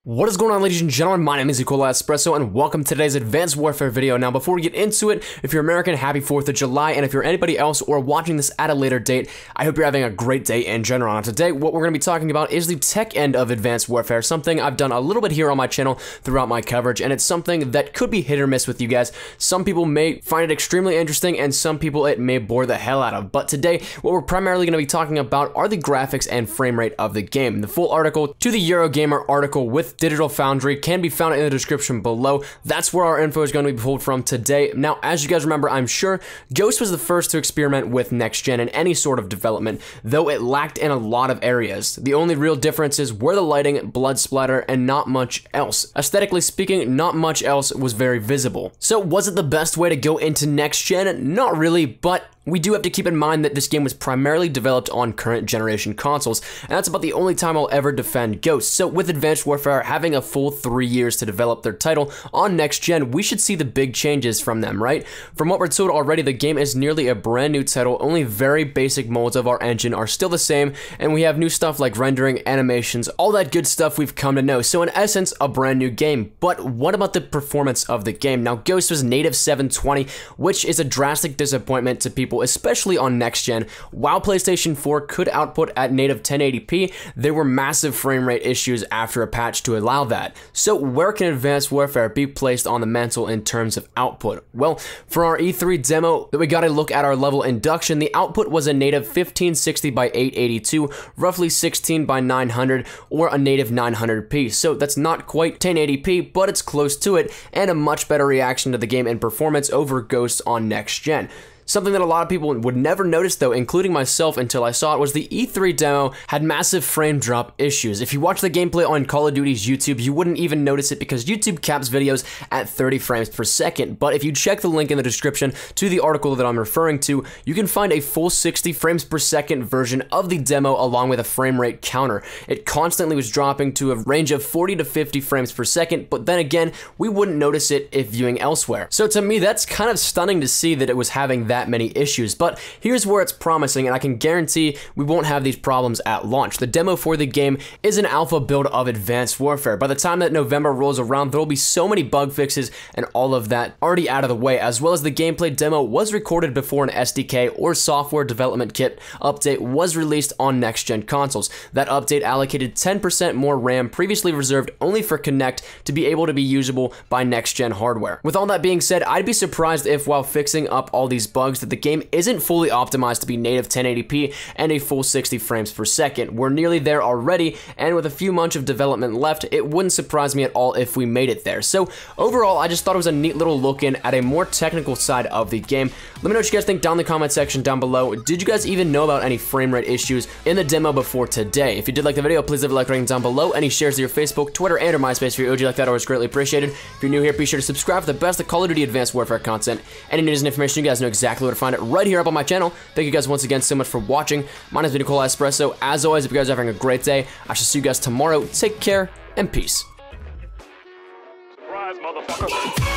What is going on, ladies and gentlemen? My name is Nicola Espresso and welcome to today's Advanced Warfare video. Now, before we get into it, if you're American, happy 4th of July, and if you're anybody else or watching this at a later date, I hope you're having a great day in general. Now, today, what we're going to be talking about is the tech end of Advanced Warfare, something I've done a little bit here on my channel throughout my coverage, and it's something that could be hit or miss with you guys. Some people may find it extremely interesting, and some people it may bore the hell out of. But today, what we're primarily going to be talking about are the graphics and frame rate of the game. The full article to the Eurogamer article with Digital Foundry can be found in the description below. That's where our info is going to be pulled from today. Now, as you guys remember, I'm sure Ghost was the first to experiment with next gen in any sort of development, though it lacked in a lot of areas. The only real differences were the lighting, blood splatter, and not much else. Aesthetically speaking, not much else was very visible. So was it the best way to go into next gen? Not really, but we do have to keep in mind that this game was primarily developed on current generation consoles, and that's about the only time I'll ever defend Ghost. So with Advanced Warfare having a full 3 years to develop their title on next gen, we should see the big changes from them, right? From what we're told already, the game is nearly a brand new title. Only very basic molds of our engine are still the same, and we have new stuff like rendering, animations, all that good stuff we've come to know. So in essence, a brand new game. But what about the performance of the game? Now, Ghost was native 720, which is a drastic disappointment to people, especially on next gen. While PlayStation 4 could output at native 1080p, there were massive frame rate issues after a patch to allow that. So where can Advanced Warfare be placed on the mantle in terms of output? Well, for our E3 demo that we got to look at our level induction, the output was a native 1560 by 882, roughly 16 by 900, or a native 900p. So that's not quite 1080p, but it's close to it, and a much better reaction to the game and performance over Ghost on next gen. Something that a lot of people would never notice though, including myself until I saw it, was the E3 demo had massive frame drop issues. If you watch the gameplay on Call of Duty's YouTube, you wouldn't even notice it because YouTube caps videos at 30 frames per second. But if you check the link in the description to the article that I'm referring to, you can find a full 60 frames per second version of the demo along with a frame rate counter. It constantly was dropping to a range of 40 to 50 frames per second, but then again, we wouldn't notice it if viewing elsewhere. So to me, that's kind of stunning to see that it was having that many issues, but here's where it's promising, and I can guarantee we won't have these problems at launch. The demo for the game is an alpha build of Advanced Warfare. By the time that November rolls around, there will be so many bug fixes and all of that already out of the way, as well as the gameplay demo was recorded before an SDK or software development kit update was released on next-gen consoles. That update allocated 10% more RAM previously reserved only for Kinect to be able to be usable by next-gen hardware. With all that being said, I'd be surprised if while fixing up all these bugs that the game isn't fully optimized to be native 1080p and a full 60 frames per second. We're nearly there already, and with a few months of development left, it wouldn't surprise me at all if we made it there. So overall, I just thought it was a neat little look in at a more technical side of the game. Let me know what you guys think down in the comment section down below. Did you guys even know about any frame rate issues in the demo before today? If you did like the video, please leave a like rating down below. Any shares to your Facebook, Twitter, and or MySpace for your OG like that always greatly appreciated. If you're new here, be sure to subscribe for the best of Call of Duty Advanced Warfare content. Any news and information, you guys know exactly where to find it right here up on my channel. Thank you guys once again so much for watching. My name is Nicola Espresso. As always, if you guys are having a great day, I shall see you guys tomorrow. Take care and peace. Surprise, motherfucker.